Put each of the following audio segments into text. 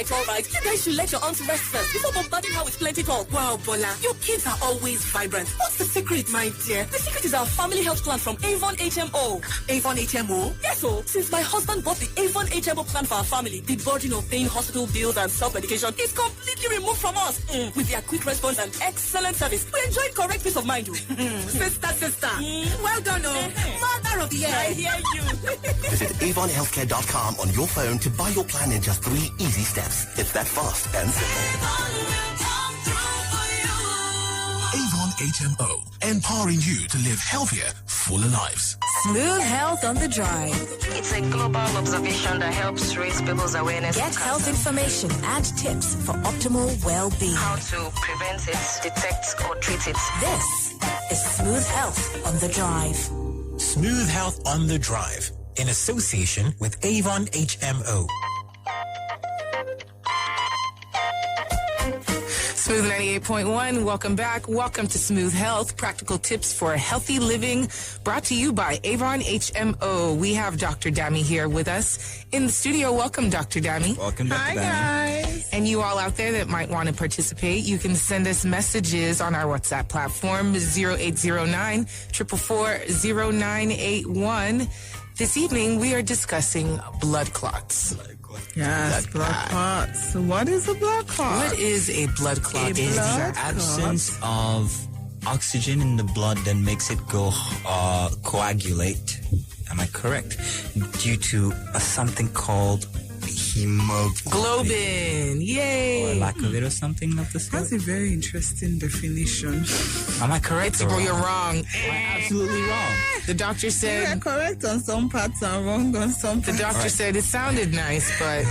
right. You guys should let your aunts rest first before bombarding her with plenty talk. Wow, Bola, your kids are always vibrant. What's the secret, my dear? The secret is our family health plan from Avon HMO. Avon HMO? Yes, so since my husband bought the Avon HMO plan for our family, the burden of paying hospital bills and self-medication is completely removed from us. With their quick response and excellent service, we enjoy correct peace of mind. Sister. Well done, Mother of the year. I hear you. Visit AvonHealthcare.com on your phone to buy your plan in just 3 easy steps. It's that fast and simple. Avon HMO, empowering you to live healthier, fuller lives. Smooth Health on the Drive. It's a global observation that helps raise people's awareness. Get health information and tips for optimal well-being. How to prevent it, detect or treat it. This is Smooth Health on the Drive. Smooth Health on the Drive, in association with Avon HMO. Smooth 98.1, welcome back. Welcome to Smooth Health, practical tips for healthy living, brought to you by Avon HMO. We have Dr. Dami here with us in the studio. Welcome, Dr. Dami. Welcome, Dr. Dami. Hi, guys. And you all out there that might want to participate, you can send us messages on our WhatsApp platform, 0809 444 0981. This evening, we are discussing blood clots. Yes, blood clots. So what is a blood clot? What is a blood clot? It is the absence of oxygen in the blood that makes it go coagulate. Am I correct? Due to something called Globin. Yay. Or lack of it or something of the sort. That's a very interesting definition. Am I correct? Well, you're wrong. Am I absolutely wrong? The doctor You said... are correct on some parts and wrong on some parts. The doctor said it sounded nice, but...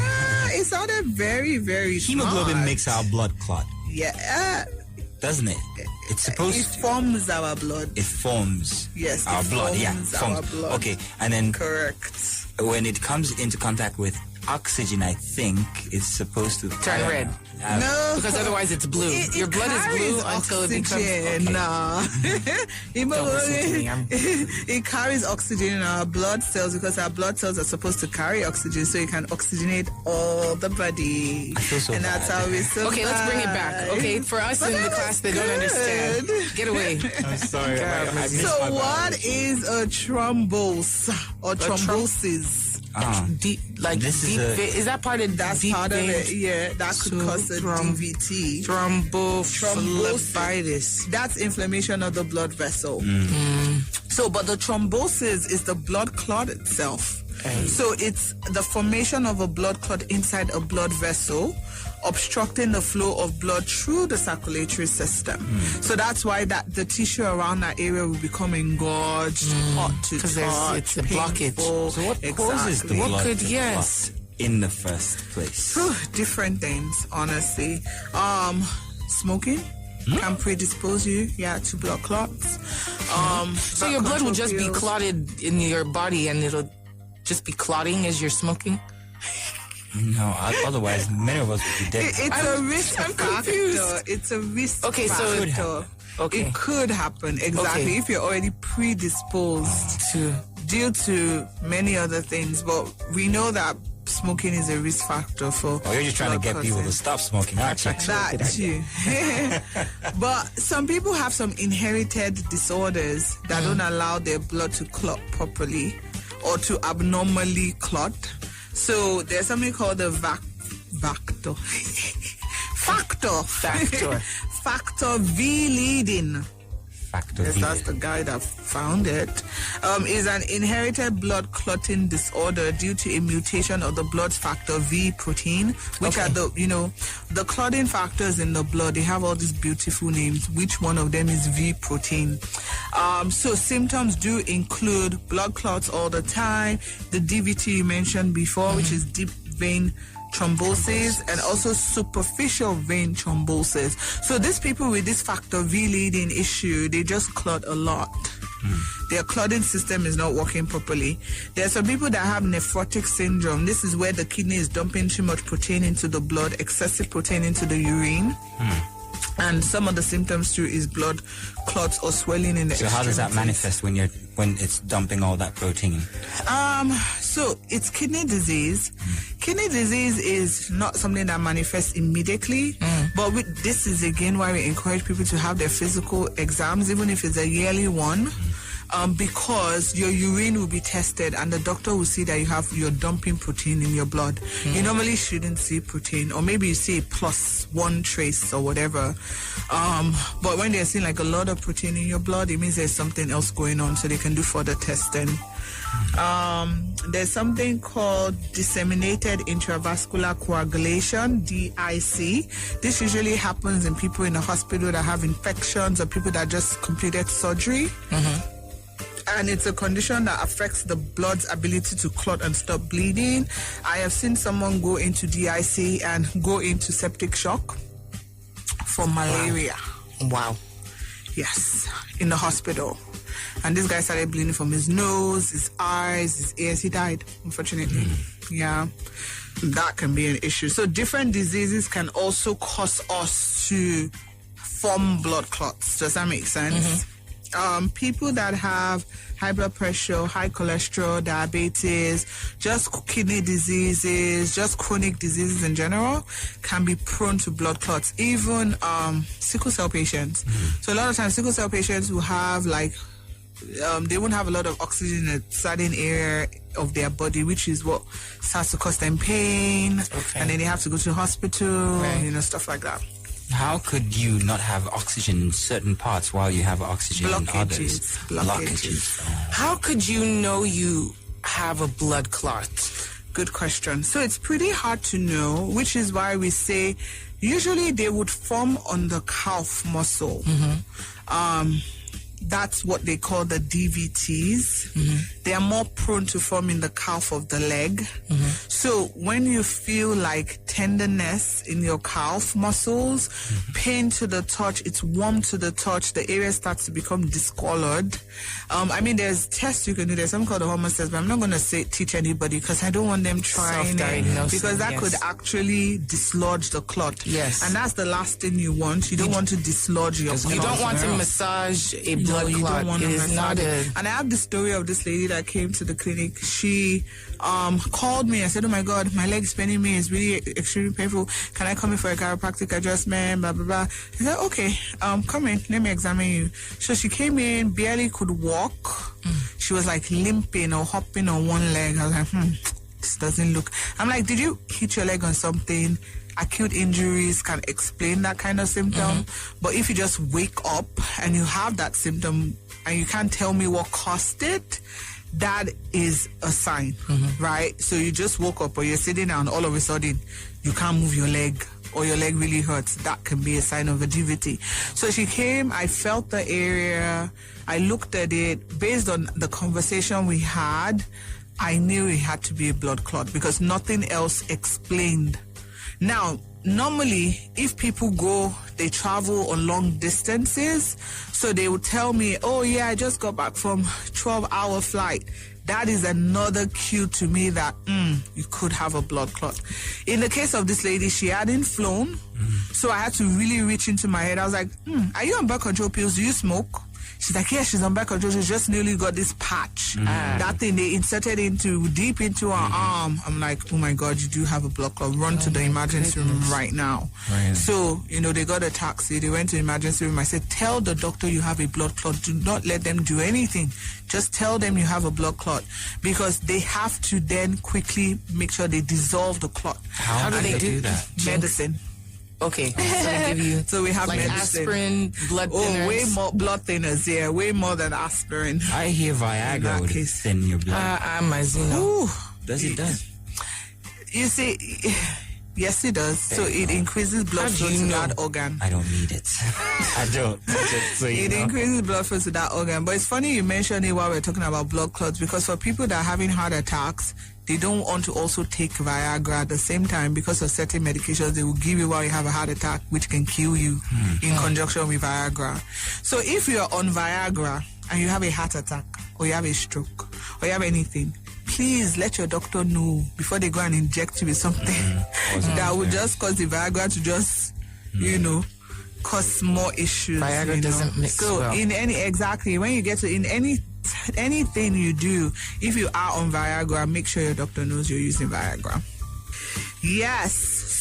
It sounded very, very Hemoglobin smart. makes our blood clot, Yeah. doesn't it? It's supposed It forms our blood. It forms Yes, our it blood. Yeah, forms forms. our blood. Okay, and then Correct. when it comes into contact with oxygen, I think it's supposed to Turn red. No. Because otherwise it's blue. Your blood is blue until it becomes... Okay. Nah. Don't listen to me. It carries oxygen in our blood cells because our blood cells are supposed to carry oxygen so it can oxygenate all the body. I feel so and that's bad. how we survive. Okay, let's bring it back. Okay, for us But in the that class was that don't understand. good. Get away. I'm sorry. I missed So my what biology. is a thrombose or thrombosis? Deep, like This is deep a- vein. Is that part of That's deep part of vein? it. Yeah, that could So cause a DVT. Thrombophlebitis. That's inflammation of the blood vessel. So, but the thrombosis is the blood clot itself. So it's the formation of a blood clot inside a blood vessel, obstructing the flow of blood through the circulatory system. So that's why the tissue around that area will become engorged, hot to Because touch, it's a blockage. painful. So what causes the What blood could- to yes. clot in the first place? Different things, honestly. Smoking can predispose you, to blood clots. So your blood will just be clotted in your body and it'll just be clotting as you're smoking? No, otherwise many of us would be dead. It's a risk I'm factor. confused. It's a risk Okay, so it factor. Okay. It could happen, exactly, Okay. if you're already predisposed due to many other things. But we know that smoking is a risk factor for Or you're just trying to blood get people to clotting. stop smoking, aren't you? That too. But some people have some inherited disorders that don't allow their blood to clot properly or to abnormally clot. So there's something called the factor V leading. Factor Yes, V. that's the guy that found it. Is an inherited blood clotting disorder due to a mutation of the blood factor V protein, which are the clotting factors in the blood. They have all these beautiful names. Which one of them is V protein? So symptoms do include blood clots all the time, the DVT you mentioned before, which is deep vein thrombosis, and also superficial vein thrombosis. So these people with this factor V leading issue, they just clot a lot. Their clotting system is not working properly. There are some people that have nephrotic syndrome. This is where the kidney is dumping too much protein into the blood, excessive protein into the urine. And some of the symptoms too is blood clots or swelling in the So how does that extremities. manifest when it's dumping all that protein? So it's kidney disease Kidney disease is not something that manifests immediately, but this is again why we encourage people to have their physical exams, even if it's a yearly one, because your urine will be tested and the doctor will see that you're dumping protein in your blood. You normally shouldn't see protein, or maybe you see a +1 trace or whatever. But when they're seeing like a lot of protein in your blood, it means there's something else going on, so they can do further testing. There's something called disseminated intravascular coagulation, DIC. This usually happens in people in the hospital that have infections or people that just completed surgery. And it's a condition that affects the blood's ability to clot and stop bleeding. I have seen someone go into DIC and go into septic shock for malaria. Wow. Yes, in the hospital. And this guy started bleeding from his nose, his eyes, his ears. He died, unfortunately. Yeah, that can be an issue. So different diseases can also cause us to form blood clots. Does that make sense? People that have high blood pressure, high cholesterol, diabetes, just kidney diseases, just chronic diseases in general can be prone to blood clots. Even sickle cell patients. So a lot of times sickle cell patients will have they won't have a lot of oxygen in a certain area of their body, which is what starts to cause them pain, and then they have to go to the hospital, stuff like that. How could you not have oxygen in certain parts while you have oxygen in others? Blockages. How could you know you have a blood clot? Good question. So it's pretty hard to know, which is why we say usually they would form on the calf muscle. That's what they call the DVTs. They are more prone to form in the calf of the leg. So when you feel like tenderness in your calf muscles, pain to the touch, it's warm to the touch, the area starts to become discolored. There's tests you can do. There's something called the hormone test, but I'm not going to teach anybody because I don't want them trying it, because that could actually dislodge the clot. Yes. And that's the last thing you want. You don't want to dislodge your clot. You don't want to massage a blood clot. You don't want to massage it. And I have the story of this lady that came to the clinic. She called me. I said, oh my God, my leg is paining me. It's really extremely painful. Can I come in for a chiropractic adjustment? Blah, blah, blah. I said, okay, come in. Let me examine you. So she came in, barely could walk. She was like limping or hopping on one leg. I was like, this doesn't look. I'm like, did you hit your leg on something? Acute injuries can explain that kind of symptom. But if you just wake up and you have that symptom and you can't tell me what caused it, that is a sign, right? So you just woke up or you're sitting down, all of a sudden you can't move your leg or your leg really hurts. That can be a sign of a DVT. So she came, I felt the area, I looked at it. Based on the conversation we had, I knew it had to be a blood clot because nothing else explained. Now, normally, if people they travel on long distances, so they would tell me, oh yeah, I just got back from 12-hour flight. That is another cue to me that you could have a blood clot. In the case of this lady, she hadn't flown, so I had to really reach into my head. I was like, are you on birth control pills? Do you smoke? She's like, yeah, she's on birth control. She just nearly got this patch. That thing they inserted deep into her arm. I'm like, oh my God, you do have a blood clot. Run to the emergency room right now. So, they got a taxi. They went to the emergency room. I said, tell the doctor you have a blood clot. Do not let them do anything. Just tell them you have a blood clot, because they have to then quickly make sure they dissolve the clot. How do they do that? Medicine. Okay, so they give you so we have like medicine. Aspirin, blood thinners. Oh, way more blood thinners, yeah, way more than aspirin. I hear Viagra would thin your blood. Does it? You see, yes, it does. So it increases blood flow to that organ. I don't need it. I don't. It increases blood flow to that organ. But it's funny you mentioned it while we're talking about blood clots, because for people that are having heart attacks, they don't want to also take Viagra at the same time because of certain medications they will give you while you have a heart attack, which can kill you in conjunction with Viagra. So if you're on Viagra and you have a heart attack or you have a stroke or you have anything, please let your doctor know before they go and inject you with something that will just cause the Viagra to just, cause more issues. Viagra doesn't mix well. So when you get to anything you do, if you are on Viagra, make sure your doctor knows you're using Viagra. Yes.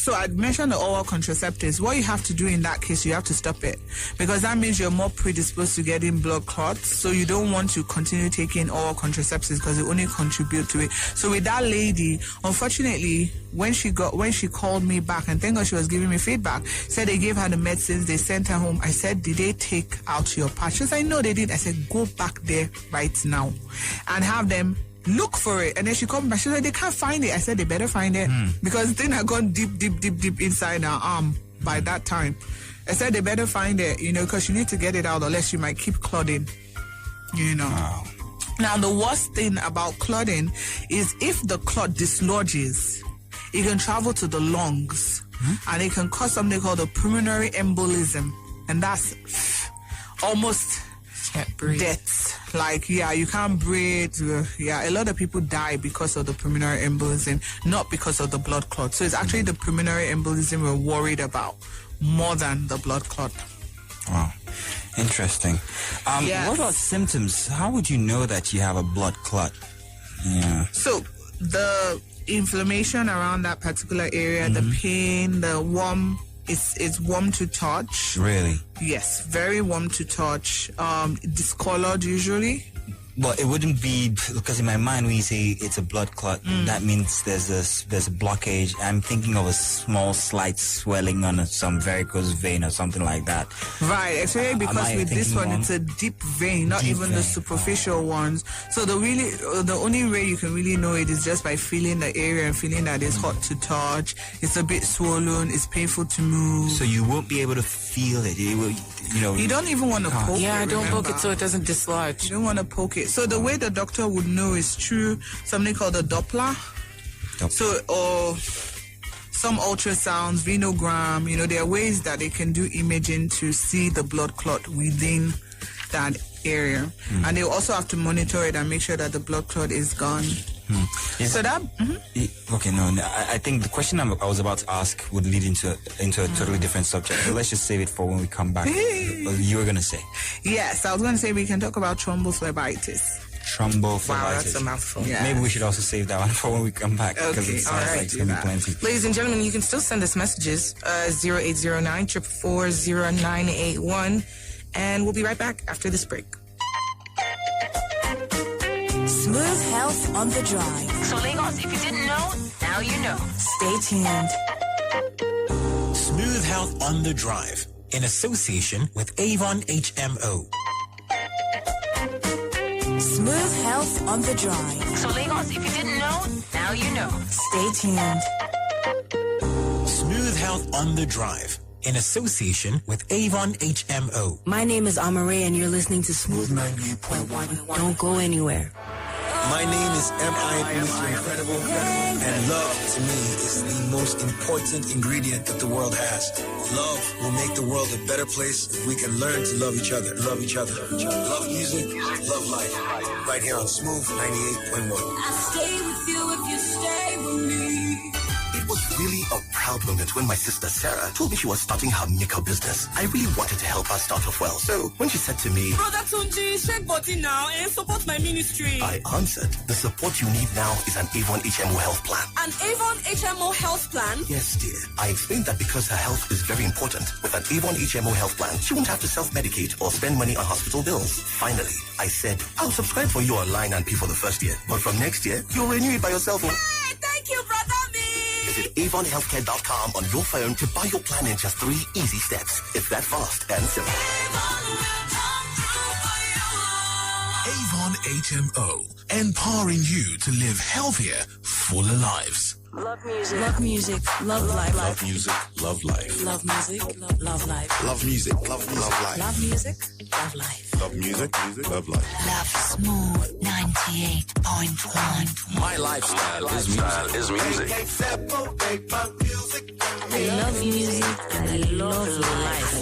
So I mentioned the oral contraceptives. What you have to do in that case, you have to stop it, because that means you're more predisposed to getting blood clots. So you don't want to continue taking oral contraceptives because they only contribute to it. So with that lady, unfortunately, when she called me back, and thank God she was giving me feedback, said they gave her the medicines, they sent her home. I said, did they take out your patch? She said, no, they did. I said, go back there right now and have them look for it. And then she called me back. She said, they can't find it. I said, they better find it because the thing had gone deep inside her arm by that time. I said, they better find it, because you need to get it out, unless you might keep clotting, Wow. Now, the worst thing about clotting is if the clot dislodges, it can travel to the lungs and it can cause something called a pulmonary embolism. And that's almost death. Like, you can't breathe. A lot of people die because of the pulmonary embolism, not because of the blood clot. So it's actually the pulmonary embolism we're worried about more than the blood clot. Wow. Interesting. What about symptoms? How would you know that you have a blood clot? Yeah. So the inflammation around that particular area, the pain, the warm, it's warm to touch. Really? Yes, very warm to touch. Discolored usually. Well, it wouldn't be, because in my mind when you say it's a blood clot, that means there's a blockage. I'm thinking of a small slight swelling on some varicose vein or something like that. Right, actually, because with this one, it's a deep vein, not even the superficial ones. So the only way you can really know it is just by feeling the area and feeling that it's hot to touch, it's a bit swollen, it's painful to move. So you won't be able to feel it. You don't even want to poke it. Yeah, don't poke it so it doesn't dislodge. You don't want to poke it. So the way the doctor would know is through something called a Doppler. So, or some ultrasounds, venogram, there are ways that they can do imaging to see the blood clot within that area. And they also have to monitor it and make sure that the blood clot is gone. So that... Okay, no, I think the question I was about to ask would lead into a totally different subject. So let's just save it for when we come back. You were going to say? Yes, I was going to say we can talk about thrombophlebitis. Thrombophlebitis. Wow, that's a mouthful. Yes. Maybe we should also save that one for when we come back, because it sounds like it's going to be plenty. Ladies and gentlemen, you can still send us messages, 0809 444 0981, and we'll be right back after this break. Smooth health on the drive. So Lagos, if you didn't know, now you know. Stay tuned. Smooth Health on the Drive, in association with Avon HMO. Smooth health on the drive. So Lagos, if you didn't know, now you know. Stay tuned. Smooth Health on the Drive, in association with Avon HMO. My name is Amare and you're listening to Smooth 98.1. Don't go anywhere. My name is M.I. Mr. Incredible, and love to me is the most important ingredient that the world has. Love will make the world a better place if we can learn to love each other. Love each other. Love music, love life. Right here on Smooth 98.1. I'll stay with you if you stay with me. It was really a proud moment when my sister Sarah told me she was starting her makeup business. I really wanted to help her start off well. So when she said to me, Brother Tunji, shake body now and support my ministry. I answered, the support you need now is an Avon HMO health plan. An Avon HMO health plan? Yes, dear. I explained that because her health is very important. With an Avon HMO health plan, she won't have to self-medicate or spend money on hospital bills. Finally, I said, I'll subscribe for you online and pay for the first year. But from next year, you'll renew it by yourself. Hey, thank you, Brother Me. Visit AvonHealthcare.com on your phone to buy your plan in just 3 easy steps. It's that fast and simple. Avon HMO, empowering you to live healthier, fuller lives. Love music. Love music. Love life. Love music, love life. Love music. Love life. Love music, love life. Love music. Love life. Love music, love life. Love Smooth 98.1. My lifestyle is music. I love music and I love life.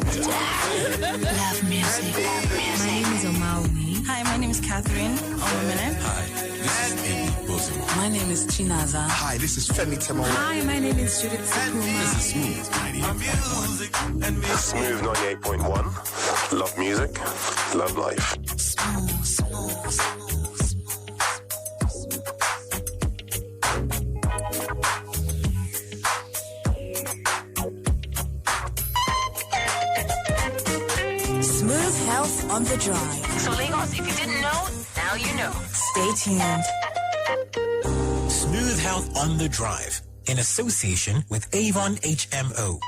Love music. My name is Omaumi. Hi, my name is Catherine Omamene. Hi, this is Amy Bosom. My name is Chinaza. Hi, this is Femi Temo. Hi, my name is Judith Sakuma. This is Smooth 98.1. Smooth 98.1. Love music, love life. Smooth, smooth, smooth, smooth. on the drive. So Lagos, if you didn't know, now you know. Stay tuned. Smooth Health on the Drive in association with Avon HMO.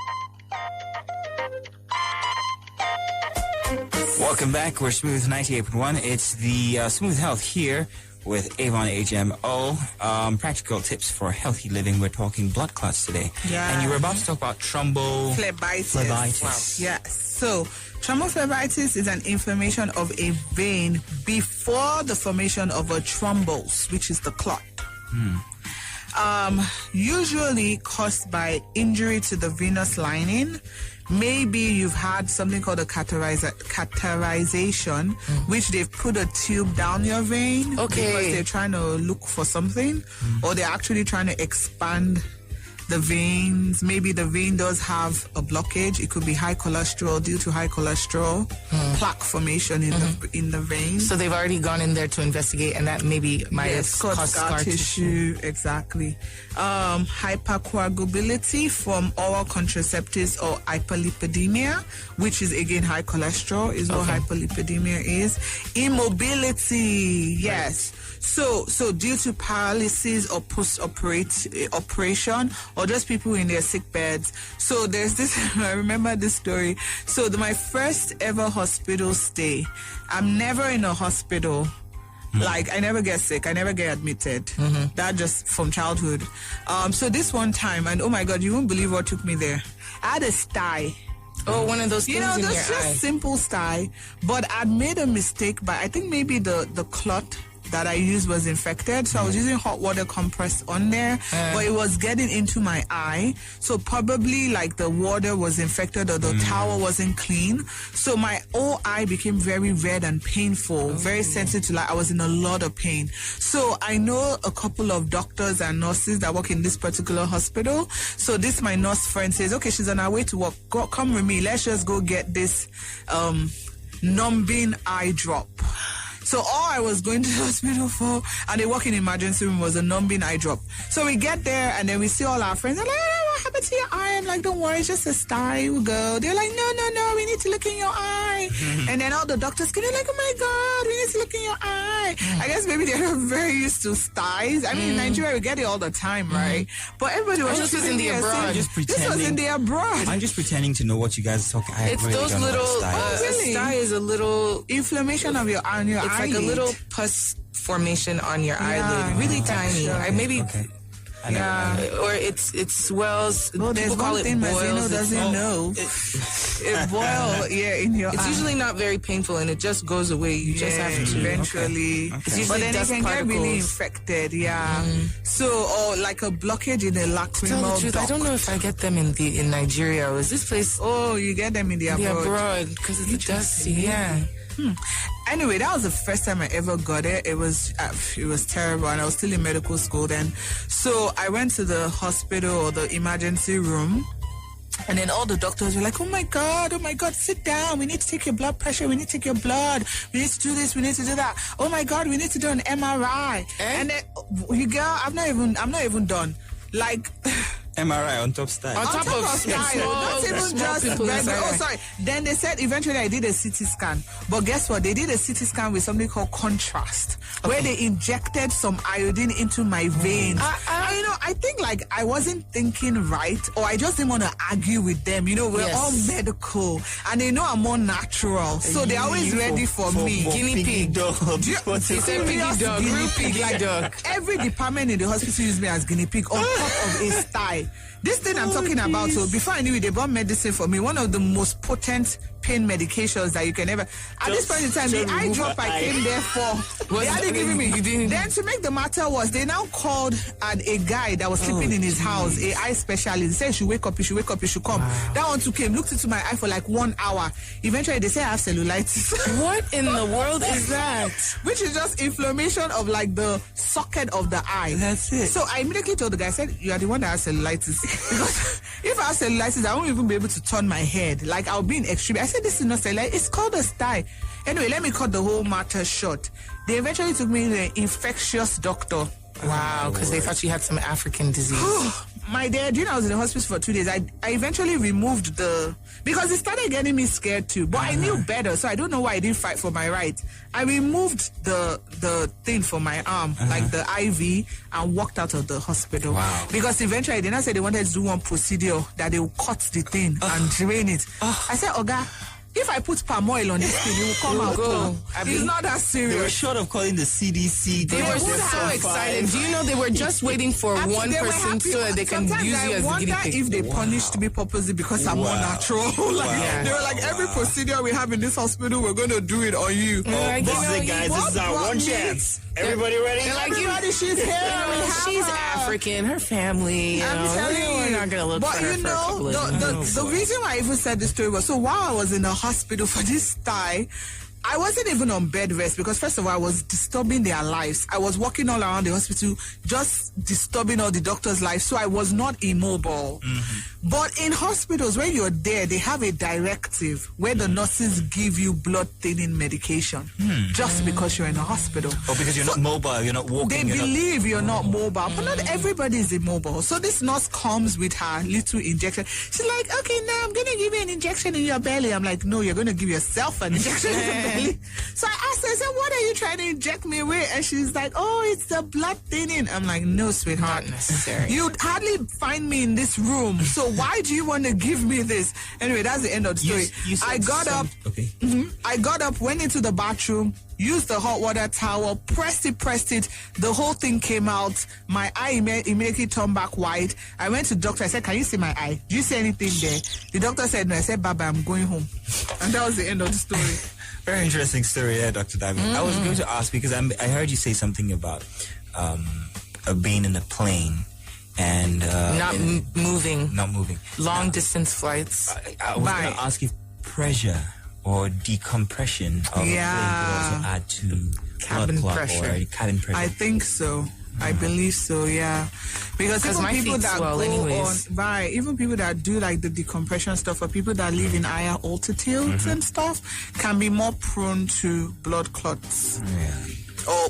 Welcome back. We're Smooth 98.1. It's the Smooth Health here with Avon HMO. Practical tips for healthy living. We're talking blood clots today. Yeah. And you were about to talk about thrombophlebitis. Wow. Yes. So, thrombophlebitis is an inflammation of a vein before the formation of a thrombus, which is the clot. Usually caused by injury to the venous lining. Maybe you've had something called a catheterization, which they've put a tube down your vein because they're trying to look for something, or they're actually trying to expand the veins. Maybe the vein does have a blockage. It could be high cholesterol, due to high cholesterol, plaque formation in the vein. So they've already gone in there to investigate, and that maybe might have caused scar tissue. Exactly. Hypercoagulability from oral contraceptives or hyperlipidemia, which is again high cholesterol, is what hyperlipidemia is. Immobility, yes. So due to paralysis or post-operation, or just people in their sick beds. So there's this, I remember this story. So my first ever hospital stay, I'm never in a hospital. Like, I never get sick. I never get admitted. That just from childhood. So this one time, and oh my God, you won't believe what took me there. I had a sty. Oh, one of those things in your eye. Just simple sty. But I'd made a mistake by, I think maybe the clot that I used was infected, so I was using hot water compress on there, but it was getting into my eye, so probably like the water was infected or the towel wasn't clean, so my whole eye became very red and painful, very sensitive, like I was in a lot of pain. So I know a couple of doctors and nurses that work in this particular hospital, so this my nurse friend says, okay, she's on her way to work, come with me, let's just go get this numbing eye drop. So all I was going to the hospital for, and they work in the emergency room, was a numbing eye drop. So we get there, and then we see all our friends. They're like, oh, what happened to your eye? I'm like, don't worry, it's just a sty. We'll go. They're like, no, we need to look in your eye. And then all the doctors came, they're like, oh my God, we need to look in your eye. I guess maybe they're not very used to styes. I mean, in Nigeria, we get it all the time, right? But everybody was just in the abroad. Just pretending. This was in the abroad. I'm just pretending to know what you guys are talking. It's really those little, really? A sty is a little inflammation of your eye on your eye. It's like a little pus formation on your eyelid, really tiny. Or it swells. Oh, there's people call one thing it boils. Mazino doesn't know. It boils, in your It's eye. usually not very painful, and it just goes away. You just have to eventually. It's usually but then dust it can particles. get really infected. So, or like a blockage in the lacrimal To tell the truth, duct. I don't know if I get them in Nigeria. Or is this place? Oh, you get them in the abroad because it's dusty. Yeah. Anyway, that was the first time I ever got it. It was terrible, and I was still in medical school then. So I went to the hospital or the emergency room, and then all the doctors were like, oh my God, sit down. We need to take your blood pressure. We need to take your blood. We need to do this. We need to do that. Oh my God, we need to do an MRI. And then, I'm not even done. Like... MRI on top style. On top of style. Not even just sorry. Then they said eventually I did a CT scan. But guess what? They did a CT scan with something called contrast, where they injected some iodine into my veins. I think like I wasn't thinking right, or I just didn't want to argue with them. We're all medical, and they know I'm more natural, so they're always ready for me. Guinea pig. He said piggy dog. Real pig. Like every department in the hospital used me as guinea pig on top of a sty. This thing I'm talking about, so before I knew it, they brought medicine for me, one of the most potent pain medications that you can ever. At this point in time, the eye drop I came there for, they hadn't given me. Then to make the matter worse, they now called a guy that was sleeping in his house, a eye specialist. He said, you should wake up, you should come. That one too came, looked into my eye for like 1 hour. Eventually, they say I have cellulitis. What in the world is that? Which is just inflammation of like the socket of the eye. That's it. So I immediately told the guy, I said, you are the one that has cellulitis. Because if I have cellulitis, I won't even be able to turn my head. Like I'll be in extreme. I said, this is not cellulitis. It's called a sty. Anyway, let me cut the whole matter short. They eventually took me to an infectious doctor. Wow, because they thought you had some African disease. my dad, I was in the hospital for 2 days. I eventually removed because it started getting me scared too. But I knew better, so I don't know why I didn't fight for my rights. I removed the thing for my arm, like the IV, and walked out of the hospital. Wow. Because eventually they said they wanted to do one procedure that they will cut the thing and drain it. I said, Oga, if I put palm oil on this thing, it will come out. It's not that serious. They were short of calling the CDC. They were so excited. Do you know they were just waiting for one person so that they can use you as a guinea pig? If they punished me purposely because I'm more natural. They were like, every procedure we have in this hospital, we're going to do it on you. This is it, guys. This is our one chance. Everybody ready? Like, everybody, she's here. She's African. Her family. I'm telling you, we're not gonna look for her for a couple of months. the reason why I even said this story was, so while I was in the hospital for this thigh, I wasn't even on bed rest because, first of all, I was disturbing their lives. I was walking all around the hospital, just disturbing all the doctors' lives, so I was not immobile. But in hospitals, when you're there, they have a directive where the nurses give you blood thinning medication just because you're in a hospital. Or because you're not mobile, you're not walking. They believe you're not mobile, but not everybody is immobile. So this nurse comes with her little injection. She's like, okay, now I'm going to give you an injection in your belly. I'm like, no, you're going to give yourself an injection in your belly. So I asked her, I said, what are you trying to inject me with? And she's like, oh, it's the blood thinning. I'm like, no, sweetheart. Not necessary. You'd hardly find me in this room. So why do you want to give me this? Anyway, that's the end of the story. I got up. Okay. I got up, went into the bathroom, used the hot water towel, pressed it. The whole thing came out. My eye immediately turned back white. I went to the doctor. I said, can you see my eye? Do you see anything there? The doctor said no. I said, Baba, I'm going home. And that was the end of the story. Very interesting story there, Dr. David. I was going to ask because I heard you say something about being in a plane and not moving. Long distance flights. I was going to ask if pressure or decompression of a plane could also add to cabin blood clot pressure. or cabin pressure. I think so. I believe so, yeah. Because even my people feet that swell go anyways. on, even people that do like the decompression stuff, or people that live in higher altitudes and stuff, can be more prone to blood clots. Or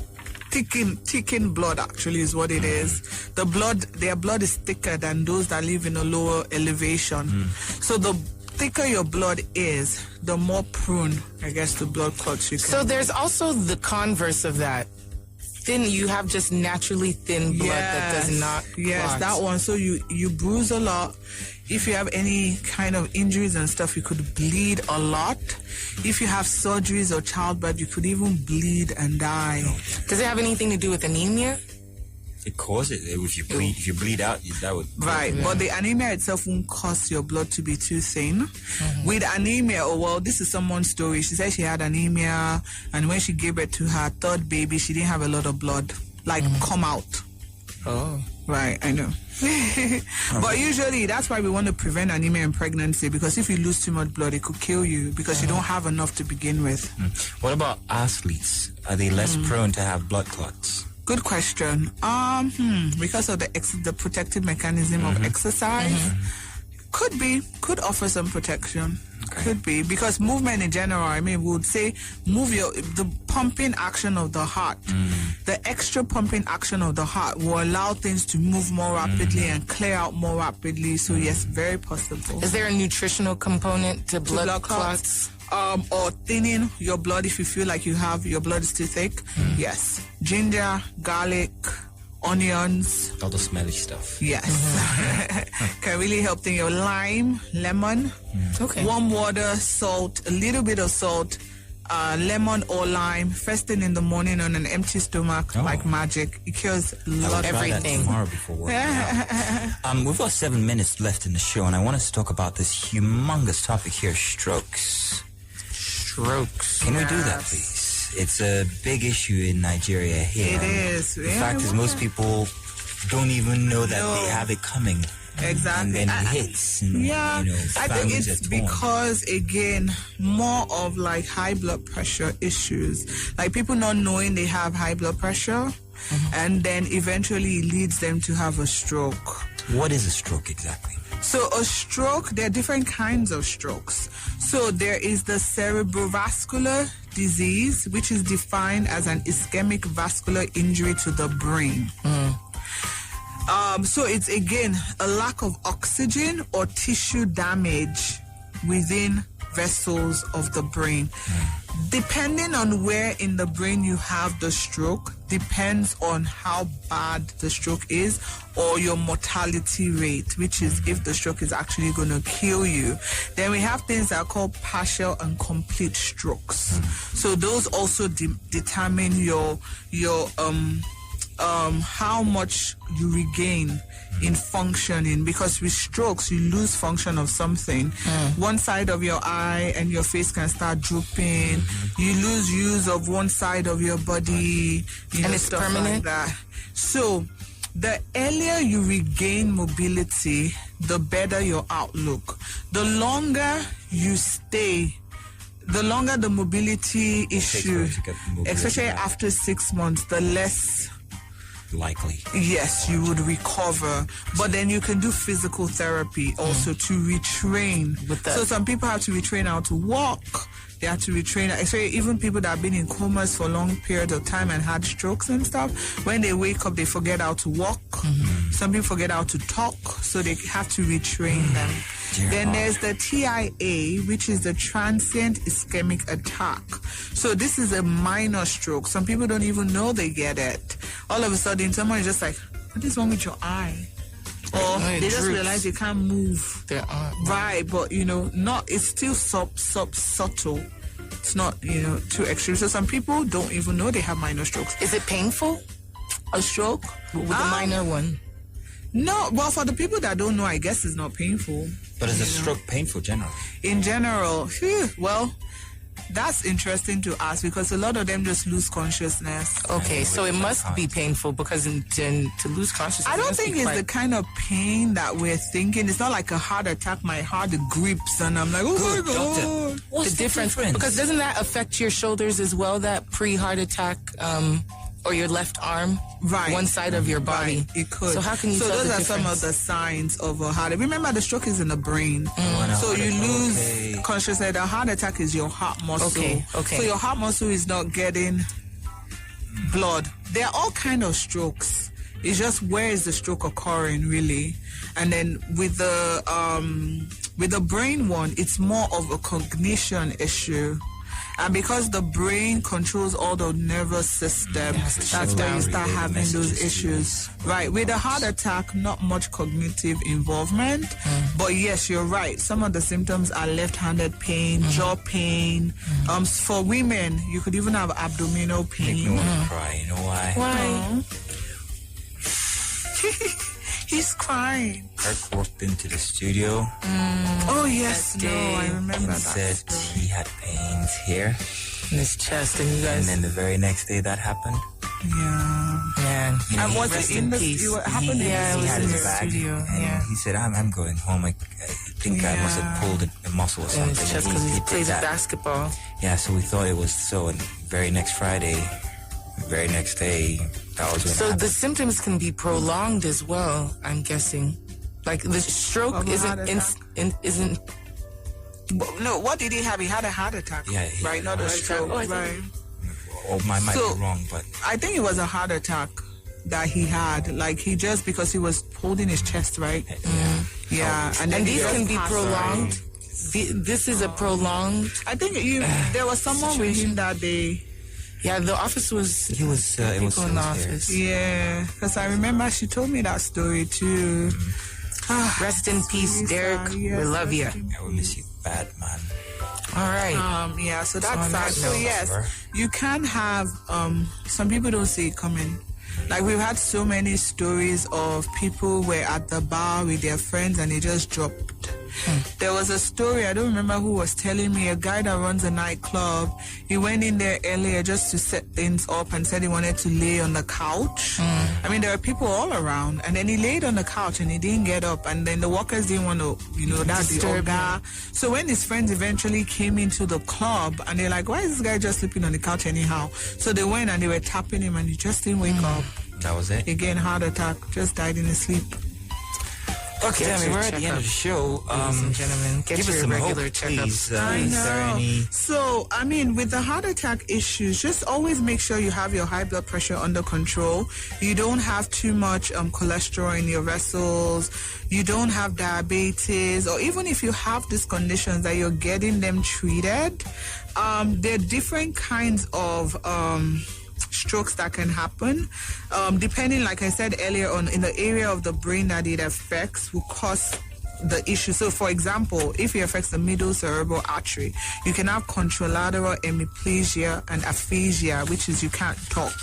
thickened blood, actually, is what it is. Their blood is thicker than those that live in a lower elevation. So the thicker your blood is, the more prone, I guess, to blood clots you can. So there's also the converse of that. You have just naturally thin blood that does not clot. That one. So you bruise a lot. If you have any kind of injuries and stuff, you could bleed a lot. If you have surgeries or childbirth, you could even bleed and die. Does it have anything to do with anemia? It causes it. If you bleed out, that would... Right, but the anemia itself won't cause your blood to be too thin. With anemia, this is someone's story. She said she had anemia, and when she gave birth to her third baby, she didn't have a lot of blood, come out. Oh. Right, I know. But usually, that's why we want to prevent anemia in pregnancy, because if you lose too much blood, it could kill you, because you don't have enough to begin with. What about athletes? Are they less prone to have blood clots? Good question. Because of the protective mechanism of exercise, could offer some protection. Could be, because movement in general, we would say the pumping action of the heart, the extra pumping action of the heart will allow things to move more rapidly and clear out more rapidly. So yes, very possible. Is there a nutritional component to blood clots? Or thinning your blood if you feel like your blood is too thick. Yes. Ginger, garlic, onions. All the smelly stuff. Yes. Can really help thin your lime, lemon, warm water, salt, a little bit of salt, lemon or lime, first thing in the morning on an empty stomach, like magic. It cures a lot of everything. Tomorrow before work. We've got 7 minutes left in the show, and I want us to talk about this humongous topic here, strokes. Can we do that, please? It's a big issue in Nigeria here. It is. The fact is, most people don't even know that they have it coming. Exactly. And then it hits. And, I think it's because, again, more of like high blood pressure issues. Like people not knowing they have high blood pressure, and then eventually it leads them to have a stroke. What is a stroke exactly? So a stroke, there are different kinds of strokes. So there is the cerebrovascular disease, which is defined as an ischemic vascular injury to the brain. So it's again a lack of oxygen or tissue damage within vessels of the brain. Depending on where in the brain you have the stroke, depends on how bad the stroke is or your mortality rate, which is if the stroke is actually going to kill you. Then we have things that are called partial and complete strokes. So those also determine your how much you regain in functioning, because with strokes you lose function of something. One side of your eye and your face can start drooping. You lose use of one side of your body, and it's stuff permanent like that. So the earlier you regain mobility, the better your outlook. The longer you stay, the longer the mobility issue, especially after 6 months, the less likely. Yes, you would recover. But then you can do physical therapy also to retrain. So some people have to retrain how to walk. They have to retrain, especially even people that have been in comas for long periods of time and had strokes and stuff. When they wake up, they forget how to walk. Some people forget how to talk, so they have to retrain them. Then there's the TIA, which is the transient ischemic attack. So this is a minor stroke. Some people don't even know they get it. All of a sudden, someone is just like, what is wrong with your eye? Or they just realize they can't move their arm. Right, but it's still subtle. It's not, too extreme. So some people don't even know they have minor strokes. Is it painful? A stroke? With the minor one? No, well, for the people that don't know, I guess it's not painful. But is a stroke painful generally? In general, well, that's interesting to ask, because a lot of them just lose consciousness. Okay, so it must be painful, because to lose consciousness, I don't think it's the kind of pain that we're thinking. It's not like a heart attack. My heart grips and I'm like, oh my God. What's the difference? Because doesn't that affect your shoulders as well, that pre-heart attack, or your left arm? Right. One side of your body. Right. It could. So how can you tell the those are difference? some of the signs of a heart. Remember, the stroke is in the brain. So you lose consciousness. The heart attack is your heart muscle. Okay. So your heart muscle is not getting blood. There are all kind of strokes. It's just where is the stroke occurring, really. And then with the brain one, it's more of a cognition issue. And because the brain controls all the nervous system, that's where you start having those issues. Right. With a heart attack, not much cognitive involvement. But yes, you're right. Some of the symptoms are left-handed pain, jaw pain. For women, you could even have abdominal pain. Make me want to cry. You know why? Why? He's crying. Kirk walked into the studio. Oh, yes. No, I remember that. Said he had pains here in his chest, and you guys. And then the very next day that happened. Yeah. Man. And was it in the studio? It happened he in had the his bag, studio. And he said, I'm going home. I think I must have pulled a muscle or something. In his chest because he plays basketball. Yeah, so we thought it was so. And very next Friday, very next day, that was when it happened. The symptoms can be prolonged as well, I'm guessing. Like the stroke isn't. No, what did he have? He had a heart attack. Yeah, right, not a stroke. Right. Oh, my might be wrong, but I think it was a heart attack that he had. Like he just because he was holding his chest, right? Yeah. And these can be prolonged. This is a prolonged. I think there was someone with him that day. Yeah, the office was. He was. It was in the office. Yeah, because I remember she told me that story too. Rest in peace, Derek. We love you. I will miss you bad, man. All right. Yeah, so that's sad. So yes, you can have. Some people don't see it coming. Like we've had so many stories of people were at the bar with their friends and they just dropped. There was a story, I don't remember who was telling me, a guy that runs a nightclub. He went in there earlier just to set things up and said he wanted to lay on the couch. I mean, there were people all around. And then he laid on the couch and he didn't get up. And then the workers didn't want to, that's the orga. So when his friends eventually came into the club and they're like, why is this guy just sleeping on the couch anyhow? So they went and they were tapping him and he just didn't wake up. That was it? Again, heart attack, just died in his sleep. Okay, I mean, we're at the end of the show. Ladies and gentlemen, get give us your some regular hope, checkups. please. I Is there know. any... So, I mean, with the heart attack issues, just always make sure you have your high blood pressure under control. You don't have too much cholesterol in your vessels. You don't have diabetes, or even if you have these conditions that you're getting them treated. There are different kinds of strokes that can happen, depending, like I said earlier on, in the area of the brain that it affects will cause the issue. So, for example, if it affects the middle cerebral artery, you can have contralateral hemiplegia and aphasia, which is you can't talk.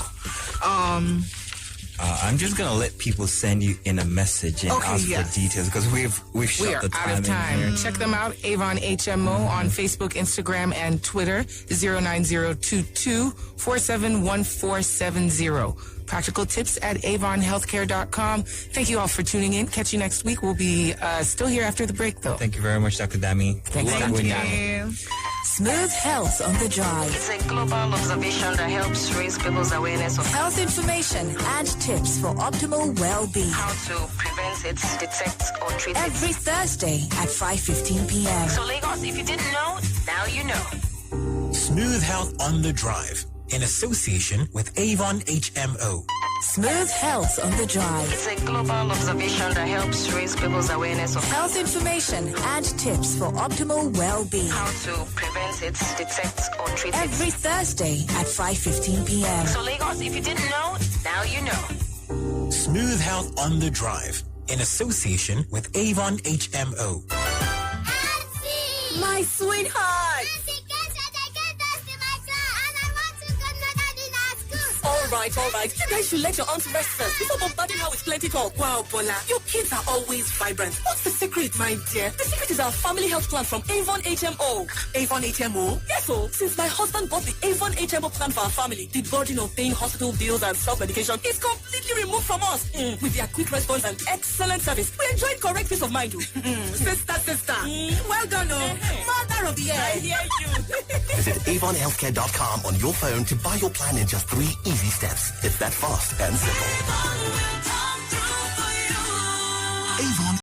I'm just gonna let people send you in a message and ask for details because we've shut the time. Out of time. in here. Check them out, Avon HMO on Facebook, Instagram, and Twitter. 09022471470. Practical tips at avonhealthcare.com. Thank you all for tuning in. Catch you next week. We'll be still here after the break, though. Thank you very much, Dr. Dami. Thanks, Dr. Dami. Smooth Health on the Drive. It's a global observation that helps raise people's awareness of Health information and tips for optimal well-being. how to prevent it, detect, or treat Every it. Thursday at 5:15 p.m. So Lagos, if you didn't know, now you know. Smooth Health on the Drive in association with Avon HMO. Smooth Health on the Drive. It's a global observation that helps raise people's awareness of Health information and tips for optimal well-being. how to prevent it, detect, or treat Every it. Thursday at 5:15 p.m. So Lagos, if you didn't know, now you know. Smooth Health on the Drive in association with Avon HMO. My sweetheart. All right. You guys should let your aunt rest first before bombarding her with plenty talk. Wow, Bola, your kids are always vibrant. What's the secret, my dear? The secret is our family health plan from Avon HMO. Avon HMO? Yes, so since my husband bought the Avon HMO plan for our family, the burden of paying hospital bills and self-medication is completely removed from us. With their quick response and excellent service, we enjoy correct peace of mind. Sister. Well done, Mother of the year. I hear you. Visit avonhealthcare.com on your phone to buy your plan in just 3 easy steps. It's that fast and simple. Avon